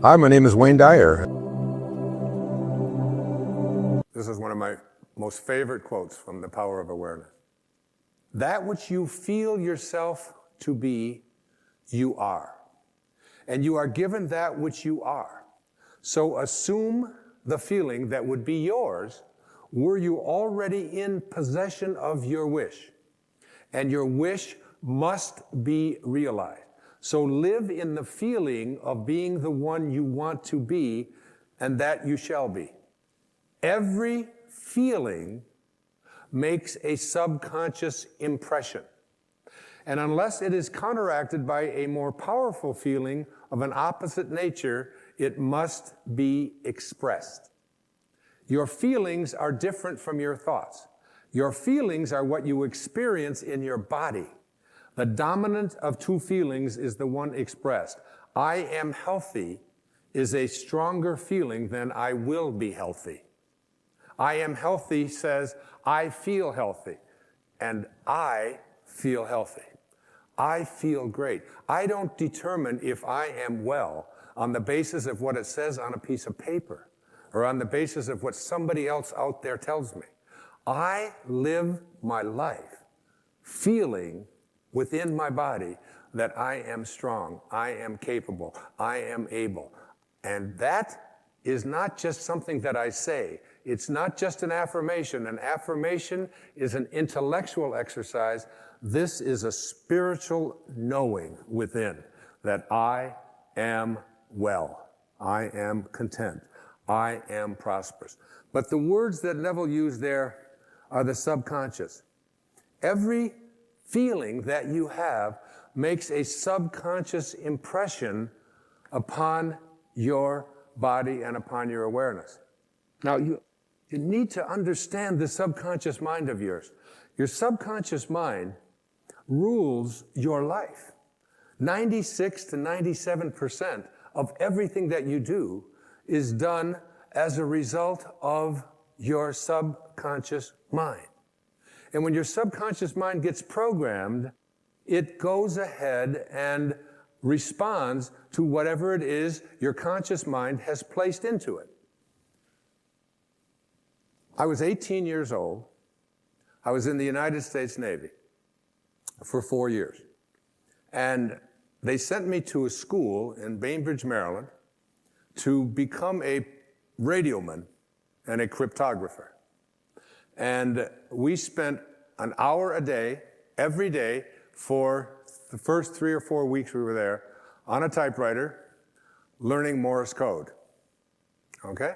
Hi, my name is Wayne Dyer. This is one of my most favorite quotes from The Power of Awareness. That which you feel yourself to be, you are. And you are given that which you are. So assume the feeling that would be yours were you already in possession of your wish. And your wish must be realized. So live in the feeling of being the one you want to be, and that you shall be. Every feeling makes a subconscious impression. And unless it is counteracted by a more powerful feeling of an opposite nature, it must be expressed. Your feelings are different from your thoughts. Your feelings are what you experience in your body. The dominant of two feelings is the one expressed. I am healthy is a stronger feeling than I will be healthy. I am healthy says I feel healthy, and I feel healthy. I feel great. I don't determine if I am well on the basis of what it says on a piece of paper or on the basis of what somebody else out there tells me. I live my life feeling within my body that I am strong, I am capable, I am able. And that is not just something that I say. It's not just an affirmation. An affirmation is an intellectual exercise. This is a spiritual knowing within that I am well, I am content, I am prosperous. But the words that Neville used there are the subconscious. Every feeling that you have makes a subconscious impression upon your body and upon your awareness. Now, you need to understand the subconscious mind of yours. Your subconscious mind rules your life. 96 to 97% of everything that you do is done as a result of your subconscious mind. And when your subconscious mind gets programmed, it goes ahead and responds to whatever it is your conscious mind has placed into it. I was 18 years old. I was in the United States Navy for 4 years. And they sent me to a school in Bainbridge, Maryland, to become a radioman and a cryptographer. And we spent an hour a day, every day, for the first 3 or 4 weeks we were there, on a typewriter, learning Morse code. Okay?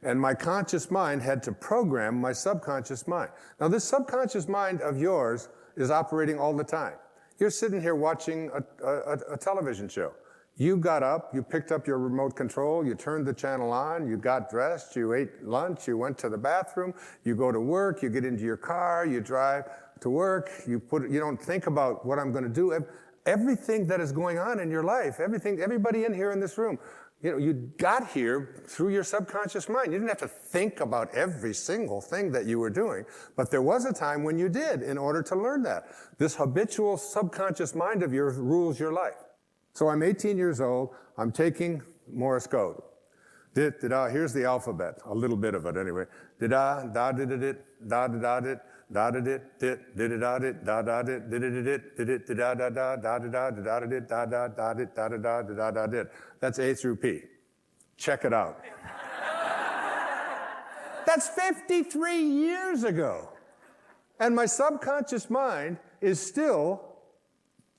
And my conscious mind had to program my subconscious mind. Now, this subconscious mind of yours is operating all the time. You're sitting here watching a television show. You got up, you picked up your remote control, you turned the channel on, you got dressed, you ate lunch, you went to the bathroom, you go to work, you get into your car, you drive to work, you don't think about what I'm going to do. Everything that is going on in your life, everybody in here in this room, you got here through your subconscious mind. You didn't have to think about every single thing that you were doing, but there was a time when you did in order to learn that. This habitual subconscious mind of yours rules your life. So I'm 18 years old. I'm taking Morse code. Here's the alphabet, a little bit of it anyway. Da da da da da da da da da da da da da da da da da. That's A through P. Check it out. That's 53 years ago. And my subconscious mind is still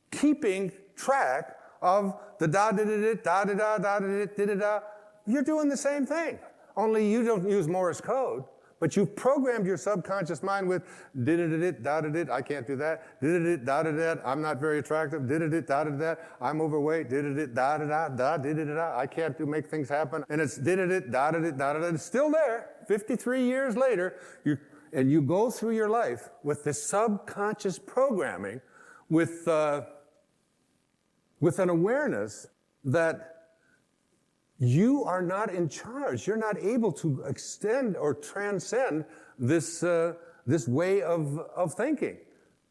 keeping track of the da-da-da-da-da-da-da-da-da-da. You're doing the same thing, only you don't use Morse code, but you've programmed your subconscious mind with da-da-da-da-da-da-da, I can't do that, da-da-da-da-da-da, I'm not very attractive, da-da-da-da-da-da, I'm overweight, da-da-da-da-da-da-da, I can't make things happen, and it's da-da-da-da-da-da-da, it's still there, 53 years later, and you go through your life with this subconscious programming with an awareness that you are not in charge. You're not able to extend or transcend this way of thinking.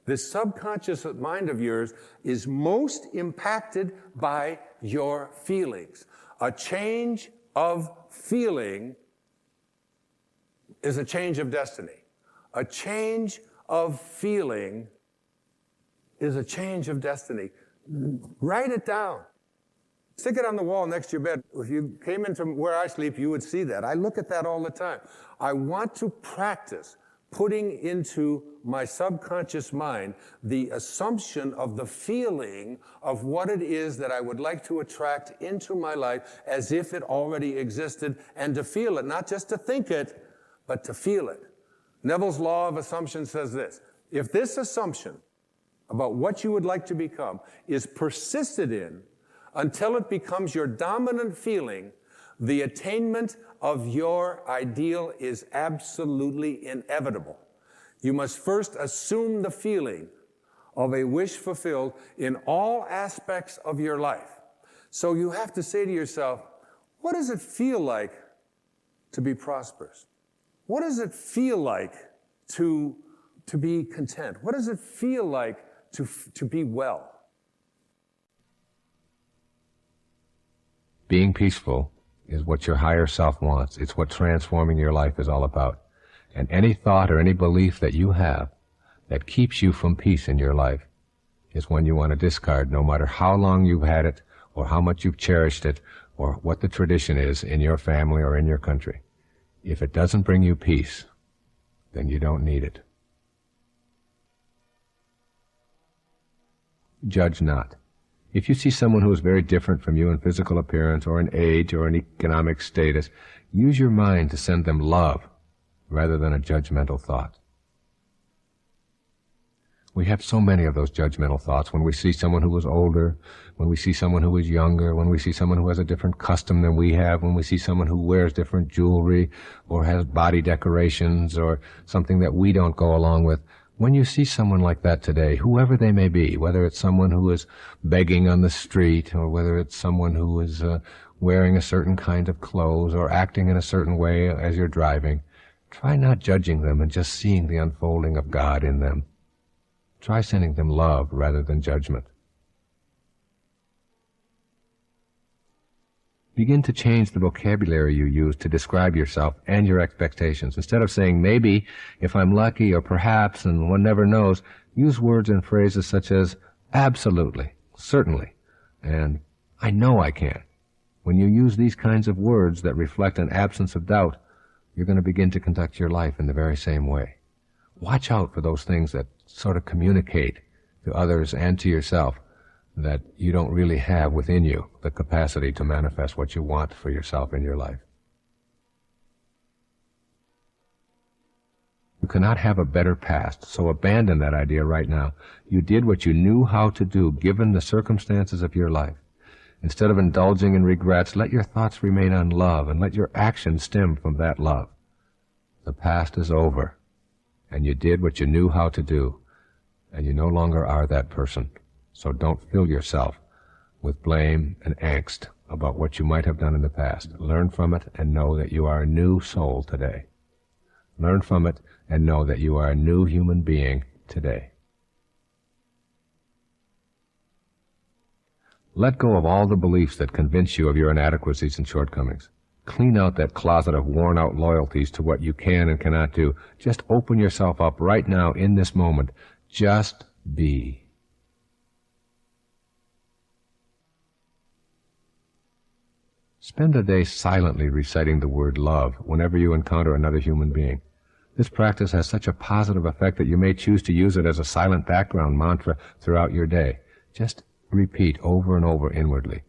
This subconscious mind of yours is most impacted by your feelings. A change of feeling is a change of destiny. A change of feeling is a change of destiny. Write it down. Stick it on the wall next to your bed. If you came into where I sleep, you would see that. I look at that all the time. I want to practice putting into my subconscious mind the assumption of the feeling of what it is that I would like to attract into my life as if it already existed, and to feel it, not just to think it, but to feel it. Neville's law of assumption says this: if this assumption about what you would like to become is persisted in until it becomes your dominant feeling, the attainment of your ideal is absolutely inevitable. You must first assume the feeling of a wish fulfilled in all aspects of your life. So you have to say to yourself, what does it feel like to be prosperous? What does it feel like to be content? What does it feel like to be well? Being peaceful is what your higher self wants. It's what transforming your life is all about. And any thought or any belief that you have that keeps you from peace in your life is one you want to discard, no matter how long you've had it or how much you've cherished it or what the tradition is in your family or in your country. If it doesn't bring you peace, then you don't need it. Judge not. If you see someone who is very different from you in physical appearance or in age or in economic status, use your mind to send them love rather than a judgmental thought. We have so many of those judgmental thoughts when we see someone who is older, when we see someone who is younger, when we see someone who has a different custom than we have, when we see someone who wears different jewelry or has body decorations or something that we don't go along with. When you see someone like that today, whoever they may be, whether it's someone who is begging on the street or whether it's someone who is wearing a certain kind of clothes or acting in a certain way as you're driving, try not judging them and just seeing the unfolding of God in them. Try sending them love rather than judgment. Begin to change the vocabulary you use to describe yourself and your expectations. Instead of saying maybe, if I'm lucky, or perhaps, and one never knows, use words and phrases such as absolutely, certainly, and I know I can. When you use these kinds of words that reflect an absence of doubt, you're going to begin to conduct your life in the very same way. Watch out for those things that sort of communicate to others and to yourself that you don't really have within you the capacity to manifest what you want for yourself in your life. You cannot have a better past, so abandon that idea right now. You did what you knew how to do given the circumstances of your life. Instead of indulging in regrets, let your thoughts remain on love and let your actions stem from that love. The past is over, and you did what you knew how to do, and you no longer are that person. So don't fill yourself with blame and angst about what you might have done in the past. Learn from it and know that you are a new soul today. Learn from it and know that you are a new human being today. Let go of all the beliefs that convince you of your inadequacies and shortcomings. Clean out that closet of worn-out loyalties to what you can and cannot do. Just open yourself up right now in this moment. Just be. Spend a day silently reciting the word love whenever you encounter another human being. This practice has such a positive effect that you may choose to use it as a silent background mantra throughout your day. Just repeat over and over inwardly,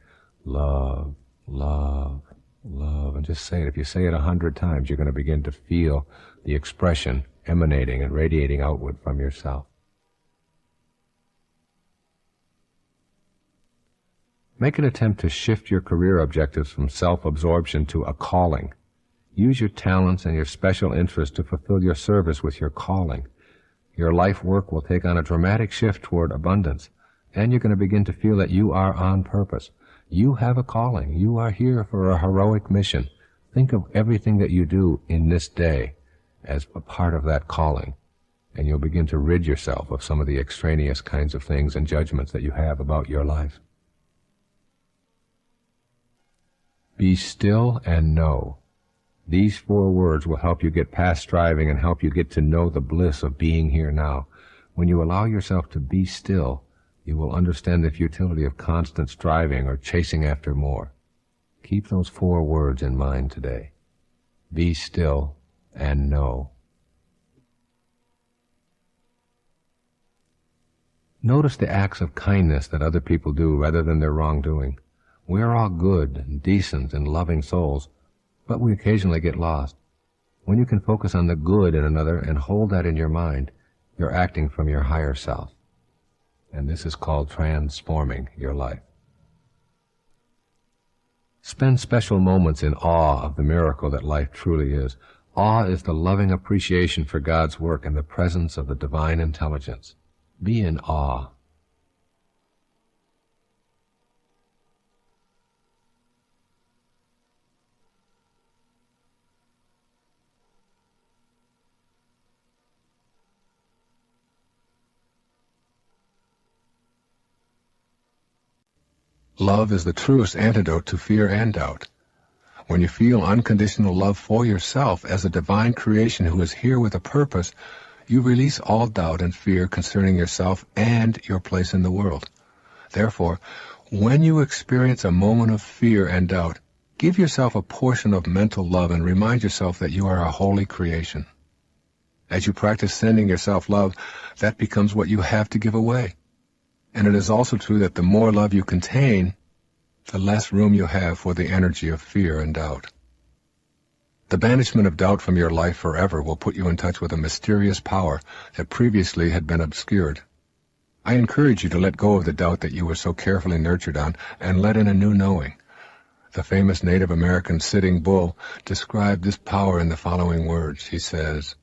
love, love, love, and just say it. If you say it 100 times, you're going to begin to feel the expression emanating and radiating outward from yourself. Make an attempt to shift your career objectives from self-absorption to a calling. Use your talents and your special interests to fulfill your service with your calling. Your life work will take on a dramatic shift toward abundance, and you're going to begin to feel that you are on purpose. You have a calling. You are here for a heroic mission. Think of everything that you do in this day as a part of that calling, and you'll begin to rid yourself of some of the extraneous kinds of things and judgments that you have about your life. Be still and know. These 4 words will help you get past striving and help you get to know the bliss of being here now. When you allow yourself to be still, you will understand the futility of constant striving or chasing after more. Keep those 4 words in mind today. Be still and know. Notice the acts of kindness that other people do rather than their wrongdoing. We are all good and decent and loving souls, but we occasionally get lost. When you can focus on the good in another and hold that in your mind, you're acting from your higher self. And this is called transforming your life. Spend special moments in awe of the miracle that life truly is. Awe is the loving appreciation for God's work and the presence of the divine intelligence. Be in awe. Love is the truest antidote to fear and doubt. When you feel unconditional love for yourself as a divine creation who is here with a purpose, you release all doubt and fear concerning yourself and your place in the world. Therefore, when you experience a moment of fear and doubt, give yourself a portion of mental love and remind yourself that you are a holy creation. As you practice sending yourself love, that becomes what you have to give away. And it is also true that the more love you contain, the less room you have for the energy of fear and doubt. The banishment of doubt from your life forever will put you in touch with a mysterious power that previously had been obscured. I encourage you to let go of the doubt that you were so carefully nurtured on and let in a new knowing. The famous Native American Sitting Bull described this power in the following words. He says,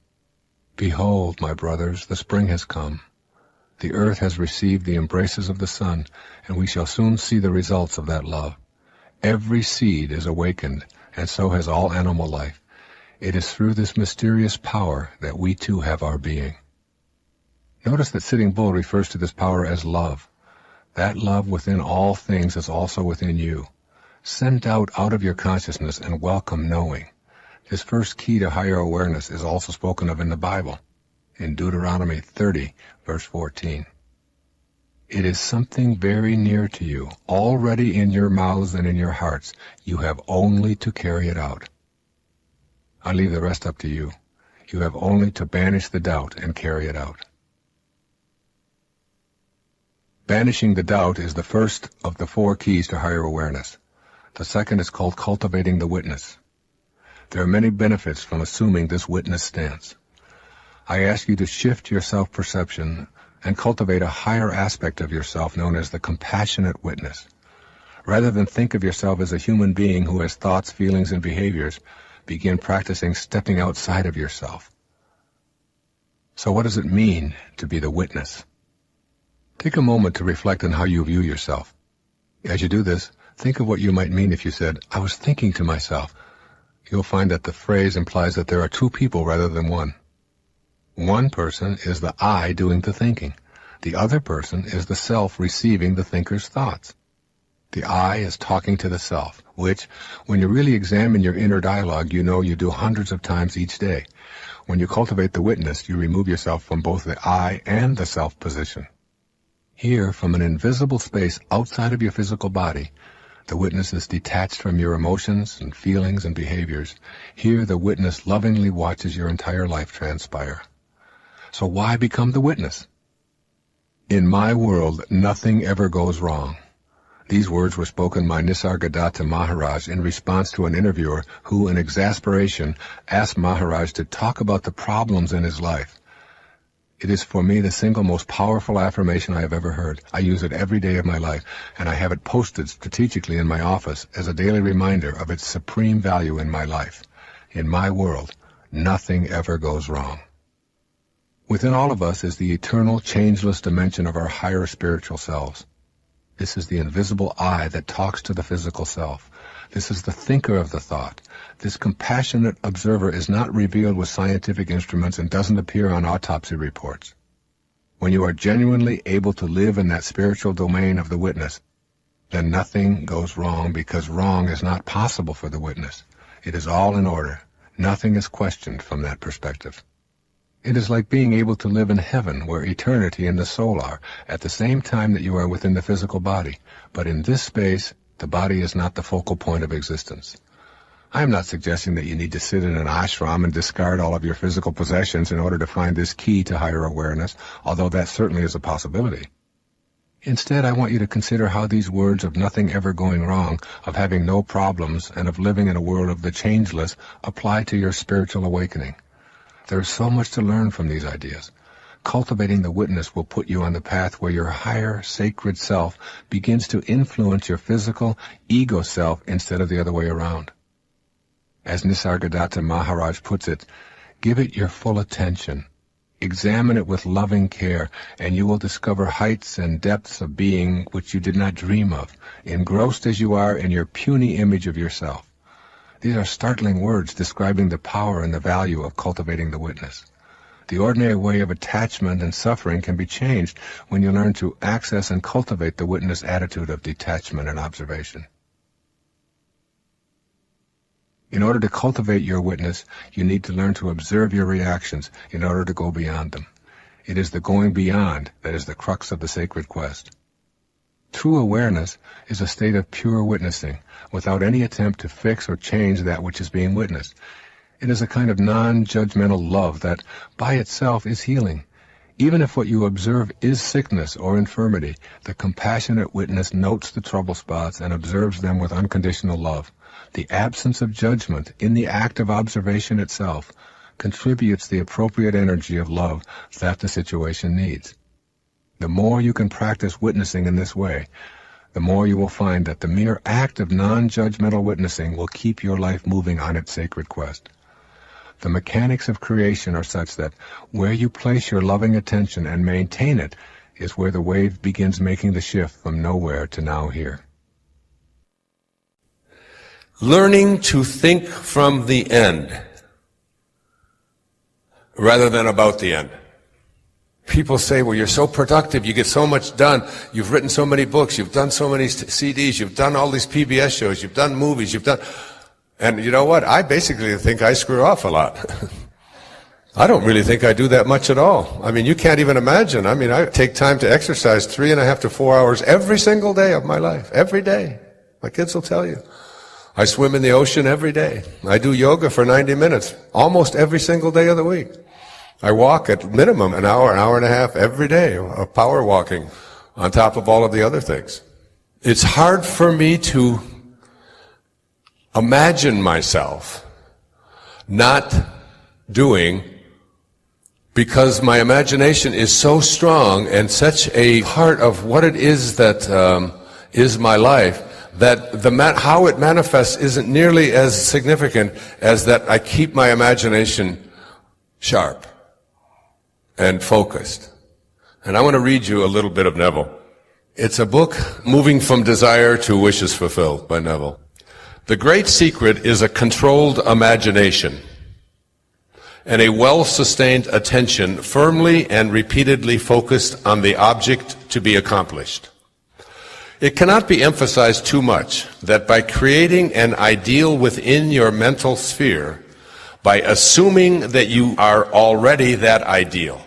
"Behold, my brothers, the spring has come. The earth has received the embraces of the sun, and we shall soon see the results of that love. Every seed is awakened, and so has all animal life. It is through this mysterious power that we too have our being." Notice that Sitting Bull refers to this power as love. That love within all things is also within you. Send doubt out of your consciousness and welcome knowing. This first key to higher awareness is also spoken of in the Bible, in Deuteronomy 30, verse 14. It is something very near to you, already in your mouths and in your hearts. You have only to carry it out. I leave the rest up to you. You have only to banish the doubt and carry it out. Banishing the doubt is the first of the 4 keys to higher awareness. The second is called cultivating the witness. There are many benefits from assuming this witness stance. I ask you to shift your self-perception and cultivate a higher aspect of yourself known as the compassionate witness. Rather than think of yourself as a human being who has thoughts, feelings, and behaviors, begin practicing stepping outside of yourself. So what does it mean to be the witness? Take a moment to reflect on how you view yourself. As you do this, think of what you might mean if you said, "I was thinking to myself." You'll find that the phrase implies that there are 2 people rather than one. One person is the I doing the thinking. The other person is the self receiving the thinker's thoughts. The I is talking to the self, which, when you really examine your inner dialogue, you know you do hundreds of times each day. When you cultivate the witness, you remove yourself from both the I and the self position. Here, from an invisible space outside of your physical body, the witness is detached from your emotions and feelings and behaviors. Here, the witness lovingly watches your entire life transpire. So why become the witness? In my world, nothing ever goes wrong. These words were spoken by Nisargadatta Maharaj in response to an interviewer who, in exasperation, asked Maharaj to talk about the problems in his life. It is for me the single most powerful affirmation I have ever heard. I use it every day of my life, and I have it posted strategically in my office as a daily reminder of its supreme value in my life. In my world, nothing ever goes wrong. Within all of us is the eternal, changeless dimension of our higher spiritual selves. This is the invisible I that talks to the physical self. This is the thinker of the thought. This compassionate observer is not revealed with scientific instruments and doesn't appear on autopsy reports. When you are genuinely able to live in that spiritual domain of the witness, then nothing goes wrong, because wrong is not possible for the witness. It is all in order. Nothing is questioned from that perspective. It is like being able to live in heaven, where eternity and the soul are, at the same time that you are within the physical body. But in this space, the body is not the focal point of existence. I am not suggesting that you need to sit in an ashram and discard all of your physical possessions in order to find this key to higher awareness, although that certainly is a possibility. Instead, I want you to consider how these words of nothing ever going wrong, of having no problems, and of living in a world of the changeless apply to your spiritual awakening. There is so much to learn from these ideas. Cultivating the witness will put you on the path where your higher, sacred self begins to influence your physical, ego self instead of the other way around. As Nisargadatta Maharaj puts it, give it your full attention. Examine it with loving care, and you will discover heights and depths of being which you did not dream of, engrossed as you are in your puny image of yourself. These are startling words describing the power and the value of cultivating the witness. The ordinary way of attachment and suffering can be changed when you learn to access and cultivate the witness attitude of detachment and observation. In order to cultivate your witness, you need to learn to observe your reactions in order to go beyond them. It is the going beyond that is the crux of the sacred quest. True awareness is a state of pure witnessing, without any attempt to fix or change that which is being witnessed. It is a kind of non-judgmental love that, by itself, is healing. Even if what you observe is sickness or infirmity, the compassionate witness notes the trouble spots and observes them with unconditional love. The absence of judgment in the act of observation itself contributes the appropriate energy of love that the situation needs. The more you can practice witnessing in this way, the more you will find that the mere act of non-judgmental witnessing will keep your life moving on its sacred quest. The mechanics of creation are such that where you place your loving attention and maintain it is where the wave begins making the shift from nowhere to now here. Learning to think from the end rather than about the end. People say, well, you're so productive, you get so much done, you've written so many books, you've done so many CDs, you've done all these PBS shows, you've done movies, you've done... And you know what? I basically think I screw off a lot. I don't really think I do that much at all. I mean, you can't even imagine. I mean, I take time to exercise 3.5 to 4 hours every single day of my life. Every day. My kids will tell you. I swim in the ocean every day. I do yoga for 90 minutes almost every single day of the week. I walk at minimum an hour and a half every day of power walking on top of all of the other things. It's hard for me to imagine myself not doing, because my imagination is so strong and such a part of what it is that is my life, that how it manifests isn't nearly as significant as that I keep my imagination sharp and focused. And I want to read you a little bit of Neville. It's a book, Moving from Desire to Wishes Fulfilled, by Neville. The great secret is a controlled imagination and a well-sustained attention firmly and repeatedly focused on the object to be accomplished. It cannot be emphasized too much that by creating an ideal within your mental sphere, by assuming that you are already that ideal,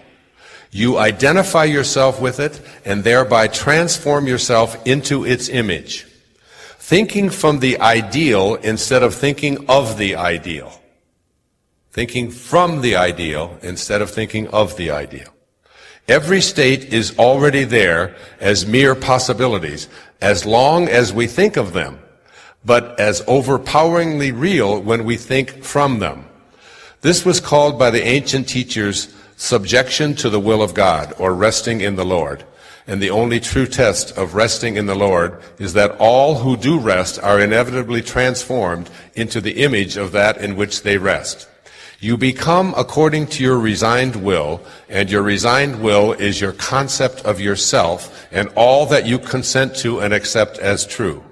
you identify yourself with it and thereby transform yourself into its image. Thinking from the ideal instead of thinking of the ideal. Thinking from the ideal instead of thinking of the ideal. Every state is already there as mere possibilities, as long as we think of them, but as overpoweringly real when we think from them. This was called by the ancient teachers subjection to the will of God, or resting in the Lord. And the only true test of resting in the Lord is that all who do rest are inevitably transformed into the image of that in which they rest. You become according to your resigned will, and your resigned will is your concept of yourself and all that you consent to and accept as true.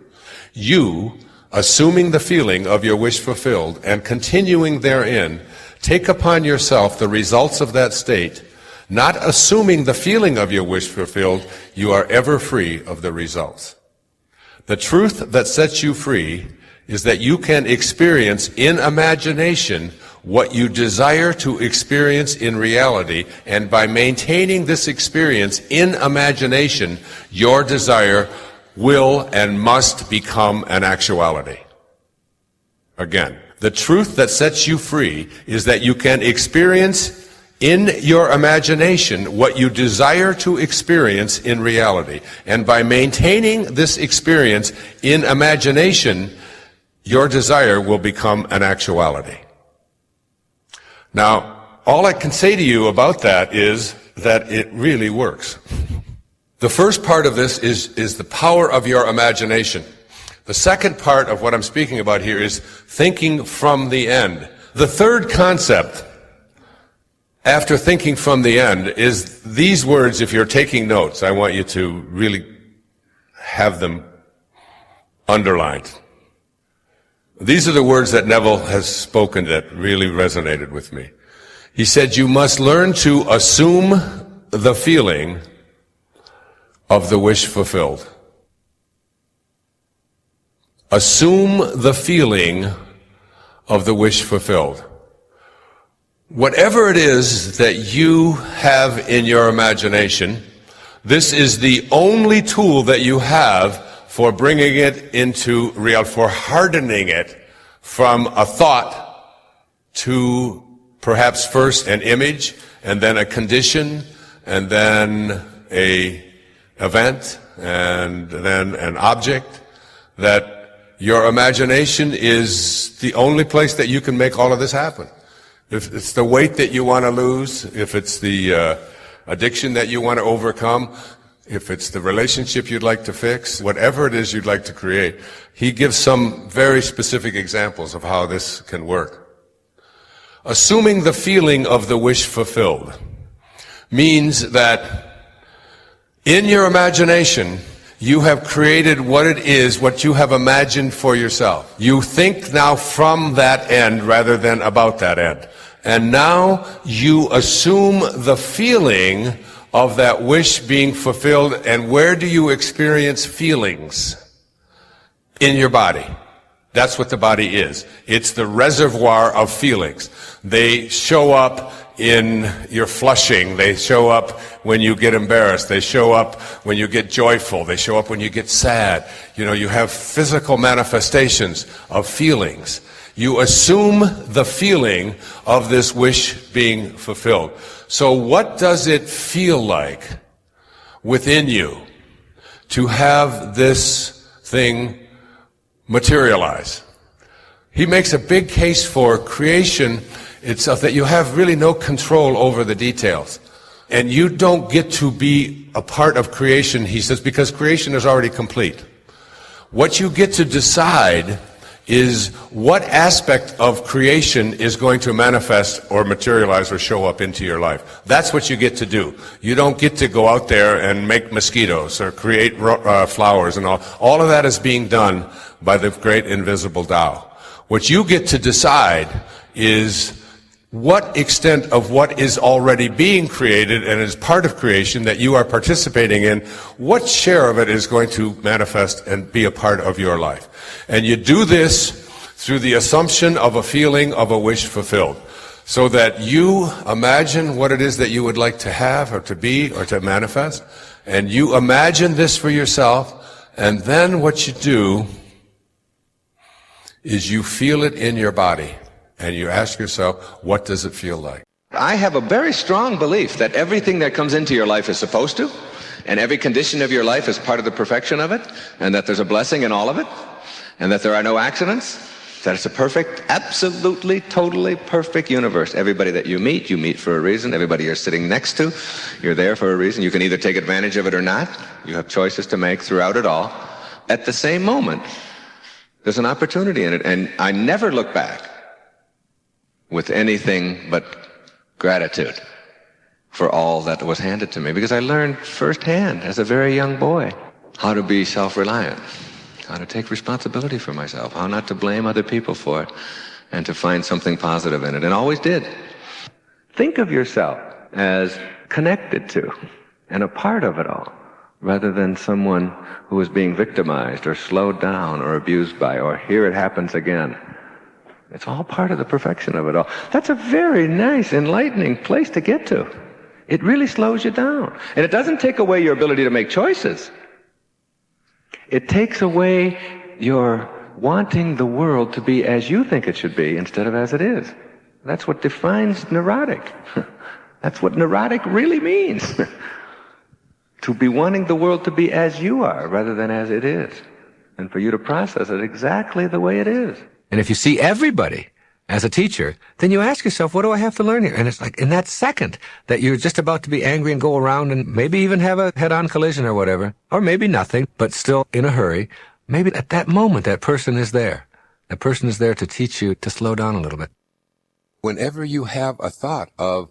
You, assuming the feeling of your wish fulfilled and continuing therein, take upon yourself the results of that state. Not assuming the feeling of your wish fulfilled, you are ever free of the results. The truth that sets you free is that you can experience in imagination what you desire to experience in reality, and by maintaining this experience in imagination, your desire will and must become an actuality. Again, the truth that sets you free is that you can experience in your imagination what you desire to experience in reality. And by maintaining this experience in imagination, your desire will become an actuality. Now, all I can say to you about that is that it really works. The first part of this is the power of your imagination. The second part of what I'm speaking about here is thinking from the end. The third concept after thinking from the end is these words. If you're taking notes, I want you to really have them underlined. These are the words that Neville has spoken that really resonated with me. He said, you must learn to assume the feeling of the wish fulfilled. Assume the feeling of the wish fulfilled. Whatever it is that you have in your imagination, this is the only tool that you have for bringing it into real, for hardening it from a thought to perhaps first an image, and then a condition, and then a event, and then an object. That your imagination is the only place that you can make all of this happen. If it's the weight that you want to lose, if it's the addiction that you want to overcome, if it's the relationship you'd like to fix, whatever it is you'd like to create, he gives some very specific examples of how this can work. Assuming the feeling of the wish fulfilled means that in your imagination, you have created what it is, what you have imagined for yourself. You think now from that end rather than about that end. And now you assume the feeling of that wish being fulfilled. And where do you experience feelings? In your body. That's what the body is. It's the reservoir of feelings. They show up in your flushing. They show up when you get embarrassed. They show up when you get joyful. They show up when you get sad. You know, you have physical manifestations of feelings. You assume the feeling of this wish being fulfilled. So what does it feel like within you to have this thing materialize? He makes a big case for creation itself, that you have really no control over the details. And you don't get to be a part of creation, he says, because creation is already complete. What you get to decide is what aspect of creation is going to manifest or materialize or show up into your life. That's what you get to do. You don't get to go out there and make mosquitoes or create flowers and all. All of that is being done by the great invisible Tao. What you get to decide is what extent of what is already being created and is part of creation that you are participating in, what share of it is going to manifest and be a part of your life. And you do this through the assumption of a feeling of a wish fulfilled, so that you imagine what it is that you would like to have or to be or to manifest, and you imagine this for yourself, and then what you do is you feel it in your body. And you ask yourself, what does it feel like? I have a very strong belief that everything that comes into your life is supposed to, and every condition of your life is part of the perfection of it, and that there's a blessing in all of it, and that there are no accidents, that it's a perfect, absolutely, totally perfect universe. Everybody that you meet for a reason. Everybody you're sitting next to, you're there for a reason. You can either take advantage of it or not. You have choices to make throughout it all. At the same moment, there's an opportunity in it, and I never look back with anything but gratitude for all that was handed to me, because I learned firsthand as a very young boy how to be self-reliant, how to take responsibility for myself, how not to blame other people for it, and to find something positive in it, and always did. Think of yourself as connected to and a part of it all. rather than someone who is being victimized or slowed down or abused by, or here it happens again. It's all part of the perfection of it all. That's a very nice, enlightening place to get to. It really slows you down. And it doesn't take away your ability to make choices. It takes away your wanting the world to be as you think it should be instead of as it is. That's what defines neurotic. That's what neurotic really means. To be wanting the world to be as you are rather than as it is. And for you to process it exactly the way it is. And if you see everybody as a teacher, then you ask yourself, what do I have to learn here? And it's like in that second that you're just about to be angry and go around and maybe even have a head-on collision or whatever, or maybe nothing, but still in a hurry, maybe at that moment that person is there. That person is there to teach you to slow down a little bit. Whenever you have a thought of,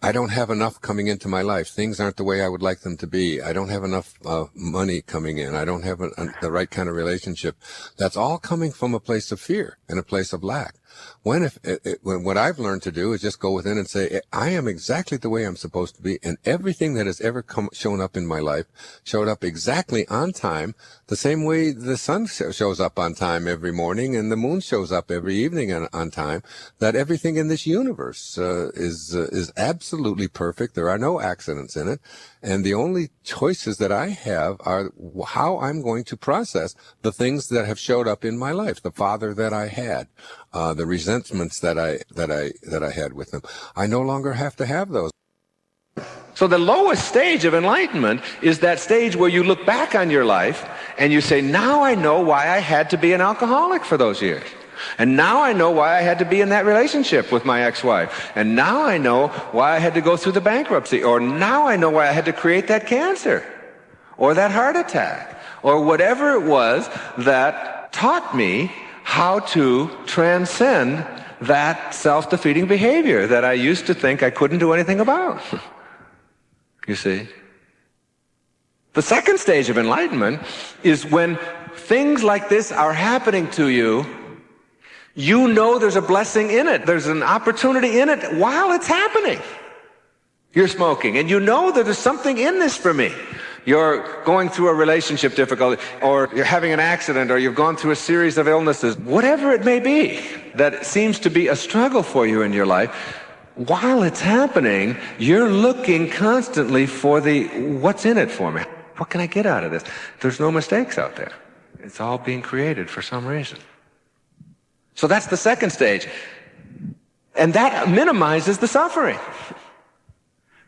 I don't have enough coming into my life. Things aren't the way I would like them to be. I don't have enough money coming in. I don't have the right kind of relationship. That's all coming from a place of fear and a place of lack. When what I've learned to do is just go within and say, I am exactly the way I'm supposed to be, and everything that has ever shown up in my life showed up exactly on time, the same way the sun shows up on time every morning and the moon shows up every evening on time, that everything in this universe is absolutely perfect. There are no accidents in it, and the only choices that I have are how I'm going to process the things that have showed up in my life, the father that I had, the resentments that I had with them. I no longer have to have those. So the lowest stage of enlightenment is that stage where you look back on your life and you say, now I know why I had to be an alcoholic for those years. And now I know why I had to be in that relationship with my ex-wife. And now I know why I had to go through the bankruptcy. Or now I know why I had to create that cancer. Or that heart attack. Or whatever it was that taught me how to transcend that self-defeating behavior that I used to think I couldn't do anything about. You see? The second stage of enlightenment is when things like this are happening to you. You know there's a blessing in it. There's an opportunity in it while it's happening. You're smoking, and you know that there's something in this for me. You're going through a relationship difficulty, or you're having an accident, or you've gone through a series of illnesses, whatever it may be that seems to be a struggle for you in your life. While it's happening, you're looking constantly for what's in it for me? What can I get out of this? There's no mistakes out there. It's all being created for some reason. So that's the second stage. And that minimizes the suffering.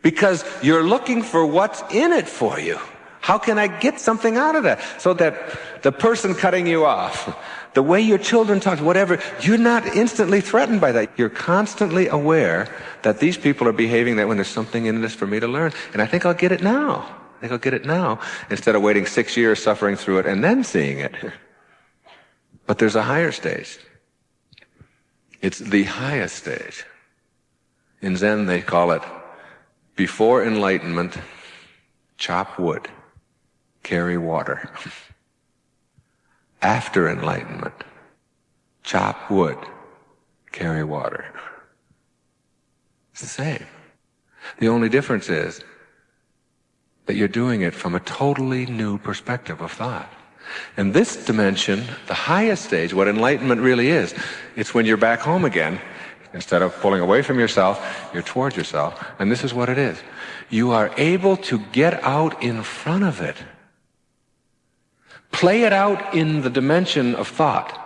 Because you're looking for what's in it for you. How can I get something out of that? So that the person cutting you off, the way your children talk, whatever, you're not instantly threatened by that. You're constantly aware that these people are behaving that when there's something in this for me to learn. And I think I'll get it now. I think I'll get it now, instead of waiting 6 years suffering through it and then seeing it. But there's a higher stage. It's the highest stage. In Zen they call it, before enlightenment, chop wood, carry water. After enlightenment, chop wood, carry water. It's the same. The only difference is that you're doing it from a totally new perspective of thought. And this dimension, the highest stage, what enlightenment really is, it's when you're back home again. Instead of pulling away from yourself, you're towards yourself. And this is what it is. You are able to get out in front of it. Play it out in the dimension of thought.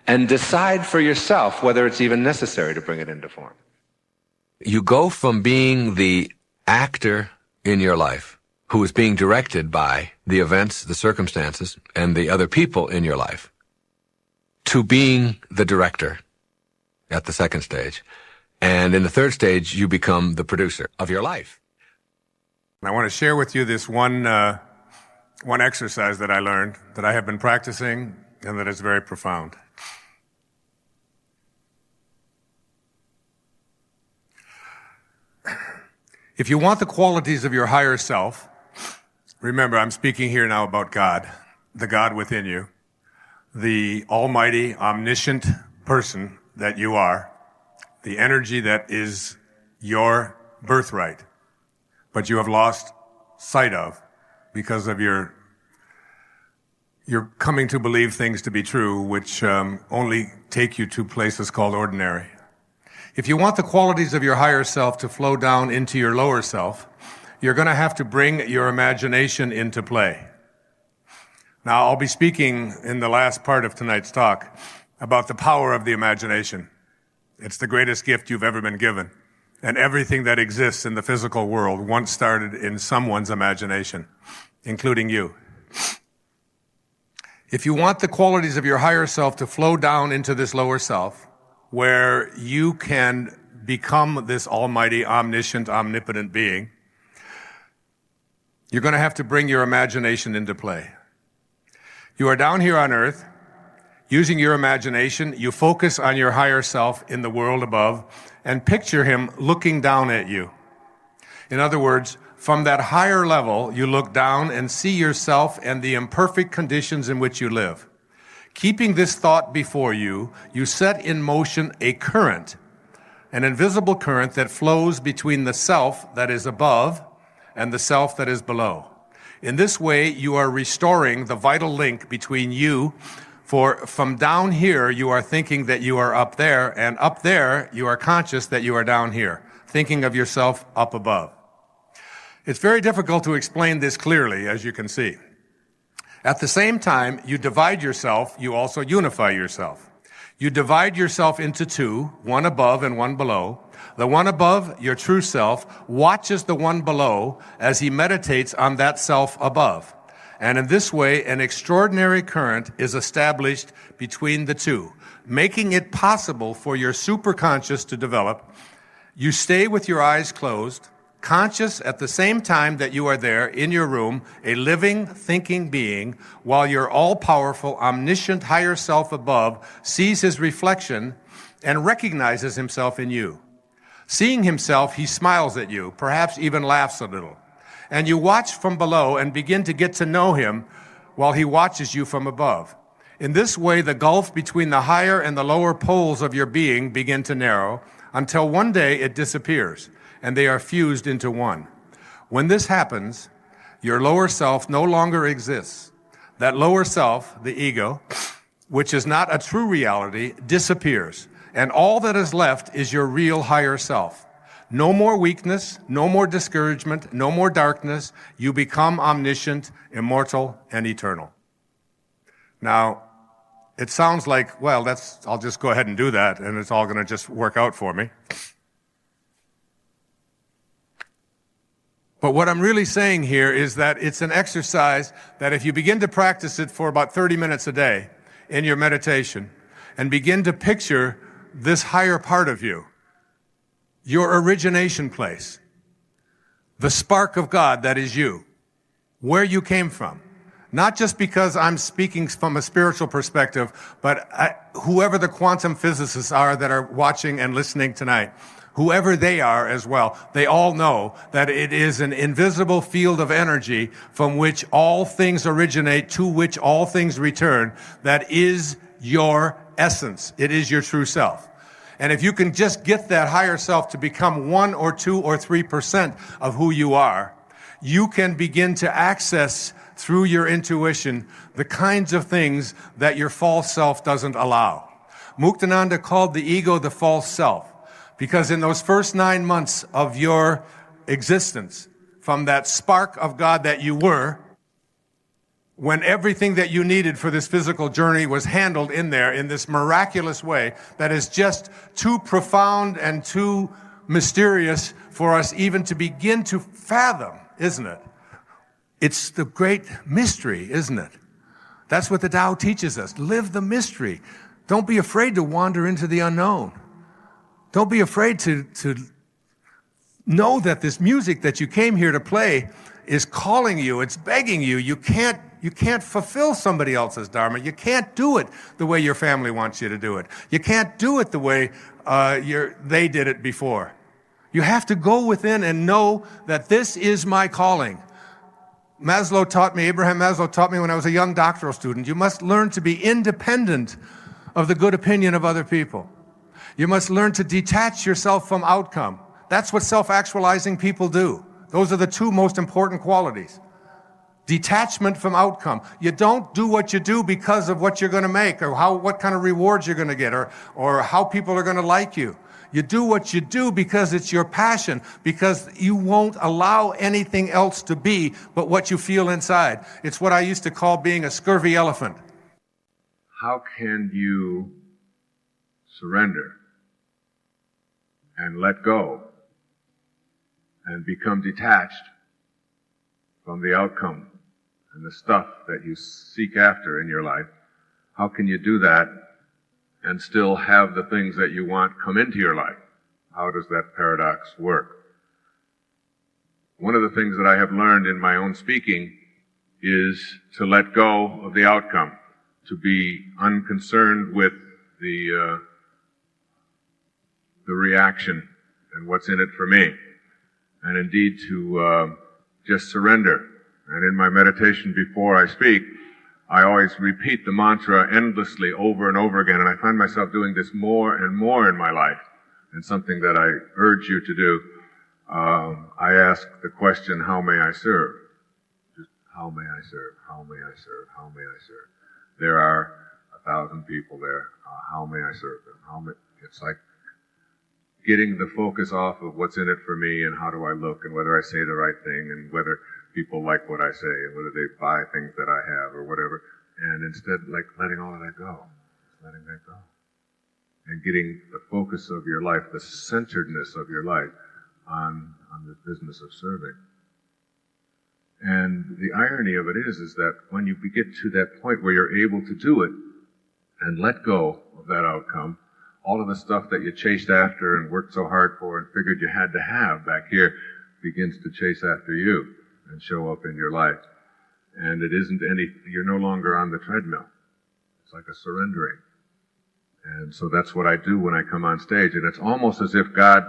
And decide for yourself whether it's even necessary to bring it into form. You go from being the actor in your life who is being directed by the events, the circumstances, and the other people in your life, to being the director at the second stage. And in the third stage, you become the producer of your life. I want to share with you this one exercise that I learned, that I have been practicing, and that is very profound. If you want the qualities of your higher self, remember, I'm speaking here now about God, the God within you, the almighty, omniscient person that you are, the energy that is your birthright, but you have lost sight of because of you're coming to believe things to be true, which only take you to places called ordinary. If you want the qualities of your higher self to flow down into your lower self, you're going to have to bring your imagination into play. Now, I'll be speaking in the last part of tonight's talk about the power of the imagination. It's the greatest gift you've ever been given. And everything that exists in the physical world once started in someone's imagination, including you. If you want the qualities of your higher self to flow down into this lower self, where you can become this almighty, omniscient, omnipotent being, you're going to have to bring your imagination into play. You are down here on earth. Using your imagination, you focus on your higher self in the world above and picture him looking down at you. In other words, from that higher level, you look down and see yourself and the imperfect conditions in which you live. Keeping this thought before you, you set in motion a current, an invisible current that flows between the self that is above and the self that is below. In this way, you are restoring the vital link between you. For from down here, you are thinking that you are up there, and up there, you are conscious that you are down here, thinking of yourself up above. It's very difficult to explain this clearly, as you can see. At the same time, you divide yourself, you also unify yourself. You divide yourself into two, one above and one below. The one above, your true self, watches the one below as he meditates on that self above. And in this way, an extraordinary current is established between the two, making it possible for your superconscious to develop. You stay with your eyes closed, conscious at the same time that you are there in your room, a living, thinking being, while your all-powerful, omniscient higher self above sees his reflection and recognizes himself in you. Seeing himself, he smiles at you, perhaps even laughs a little. And you watch from below and begin to get to know him while he watches you from above. In this way, the gulf between the higher and the lower poles of your being begin to narrow until one day it disappears and they are fused into one. When this happens, your lower self no longer exists. That lower self, the ego, which is not a true reality, disappears. And all that is left is your real higher self. No more weakness, no more discouragement, no more darkness. You become omniscient, immortal, and eternal. Now, it sounds like, well, I'll just go ahead and do that, and it's all going to just work out for me. But what I'm really saying here is that it's an exercise that if you begin to practice it for about 30 minutes a day in your meditation and begin to picture this higher part of you, your origination place, the spark of God that is you, where you came from. Not just because I'm speaking from a spiritual perspective, but whoever the quantum physicists are that are watching and listening tonight, whoever they are as well, they all know that it is an invisible field of energy from which all things originate, to which all things return. That is your essence. It is your true self. And if you can just get that higher self to become 1 or 2 or 3% of who you are, you can begin to access through your intuition the kinds of things that your false self doesn't allow. Muktananda called the ego the false self because in those first 9 months of your existence, from that spark of God that you were, when everything that you needed for this physical journey was handled in there in this miraculous way that is just too profound and too mysterious for us even to begin to fathom, isn't it? It's the great mystery, isn't it? That's what the Tao teaches us. Live the mystery. Don't be afraid to wander into the unknown. Don't be afraid to know that this music that you came here to play is calling you. It's begging you. You can't fulfill somebody else's dharma. You can't do it the way your family wants you to do it. You can't do it the way they did it before. You have to go within and know that this is my calling. Abraham Maslow taught me when I was a young doctoral student, you must learn to be independent of the good opinion of other people. You must learn to detach yourself from outcome. That's what self-actualizing people do. Those are the two most important qualities. Detachment from outcome. You don't do what you do because of what you're going to make or what kind of rewards you're going to get or how people are going to like you. You do what you do because it's your passion, because you won't allow anything else to be but what you feel inside. It's what I used to call being a scurvy elephant. How can you surrender and let go and become detached from the outcome and the stuff that you seek after in your life? How can you do that and still have the things that you want come into your life? How does that paradox work? One of the things that I have learned in my own speaking is to let go of the outcome, to be unconcerned with the reaction and what's in it for me, and indeed to just surrender. And in my meditation before I speak, I always repeat the mantra endlessly over and over again, and I find myself doing this more and more in my life, and something that I urge you to do. I ask the question, how may I serve? Just, how may I serve? How may I serve? How may I serve? There are 1,000 people there. How may I serve them? It's like getting the focus off of what's in it for me and how do I look and whether I say the right thing and whether people like what I say and whether they buy things that I have or whatever. And instead, like letting all of that go. Letting that go. And getting the focus of your life, the centeredness of your life on the business of serving. And the irony of it is that when you get to that point where you're able to do it and let go of that outcome, all of the stuff that you chased after and worked so hard for and figured you had to have back here begins to chase after you and show up in your life. And you're no longer on the treadmill. It's like a surrendering. And so that's what I do when I come on stage. And it's almost as if God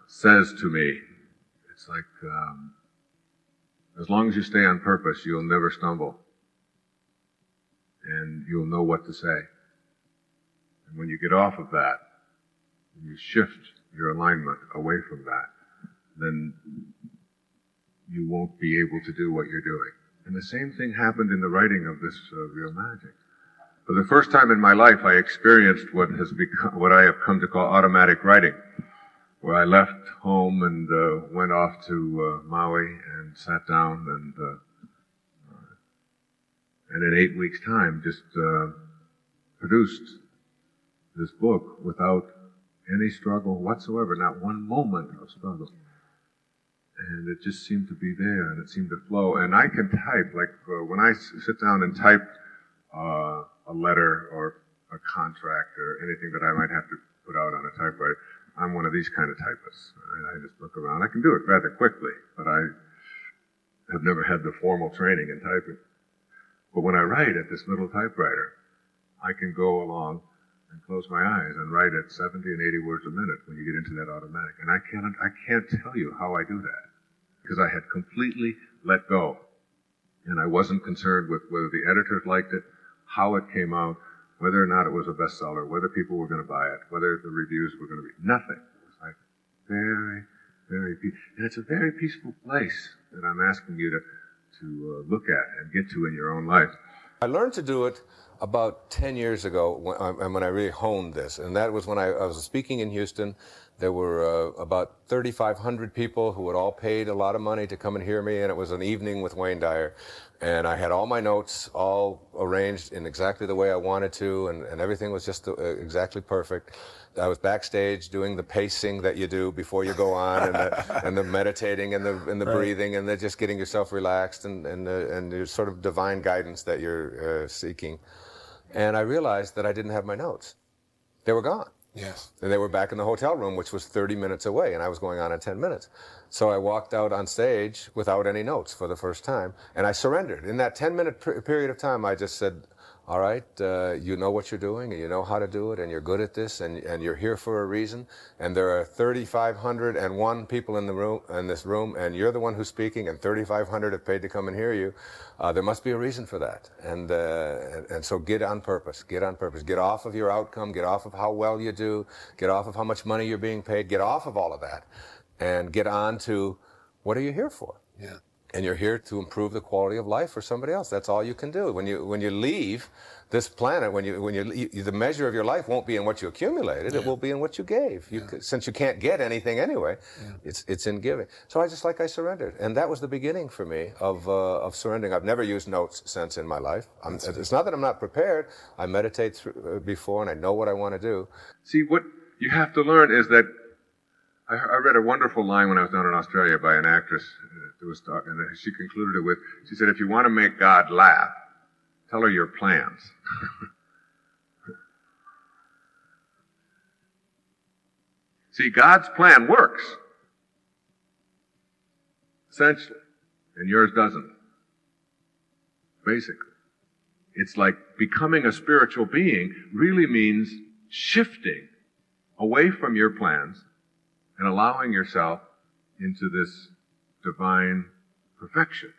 says to me, it's like, as long as you stay on purpose, you'll never stumble. And you'll know what to say. And when you get off of that, and you shift your alignment away from that, then you won't be able to do what you're doing. And the same thing happened in the writing of this Real Magic. For the first time in my life, I experienced what I have come to call automatic writing, where I left home and went off to Maui and sat down and in 8 weeks' time just produced this book without any struggle whatsoever, not one moment of struggle. And it just seemed to be there, and it seemed to flow. And I can type, like when I sit down and type a letter or a contract or anything that I might have to put out on a typewriter, I'm one of these kind of typists. Right? I just look around. I can do it rather quickly, but I have never had the formal training in typing. But when I write at this little typewriter, I can go along and close my eyes and write at 70 and 80 words a minute when you get into that automatic. And I can't tell you how I do that, because I had completely let go. And I wasn't concerned with whether the editors liked it, how it came out, whether or not it was a bestseller, whether people were going to buy it, whether the reviews were going to be, nothing. It was like very, very peaceful. And it's a very peaceful place that I'm asking you to look at and get to in your own life. I learned to do it about 10 years ago when I really honed this, and that was when I was speaking in Houston. There were about 3,500 people who had all paid a lot of money to come and hear me, and it was an evening with Wayne Dyer. And I had all my notes all arranged in exactly the way I wanted to, and everything was just exactly perfect. I was backstage doing the pacing that you do before you go on, and the meditating and the right. Breathing, and just getting yourself relaxed and the sort of divine guidance that you're seeking. And I realized that I didn't have my notes. They were gone. Yes. And they were back in the hotel room, which was 30 minutes away, and I was going on in 10 minutes. So I walked out on stage without any notes for the first time, and I surrendered. In that 10-minute period of time, I just said, all right, you know what you're doing, and you know how to do it, and you're good at this, and you're here for a reason, and there are 3,501 people in this room, and you're the one who's speaking, and 3,500 have paid to come and hear you. There must be a reason for that, and so get on purpose, get off of your outcome, get off of how well you do, get off of how much money you're being paid, get off of all of that, and get on to what are you here for? Yeah. And you're here to improve the quality of life for somebody else. That's all you can do. When you leave this planet, the measure of your life won't be in what you accumulated. It will be in what you gave. Since you can't get anything anyway, it's in giving. So I surrendered, and that was the beginning for me of surrendering. I've never used notes since in my life. It's not that I'm not prepared. I meditate before, and I know what I want to do. See, what you have to learn is that I read a wonderful line when I was down in Australia by an actress who was talking, and she concluded it with, she said, if you want to make God laugh, tell her your plans. See, God's plan works, essentially, and yours doesn't. Basically. It's like becoming a spiritual being really means shifting away from your plans and allowing yourself into this divine perfection.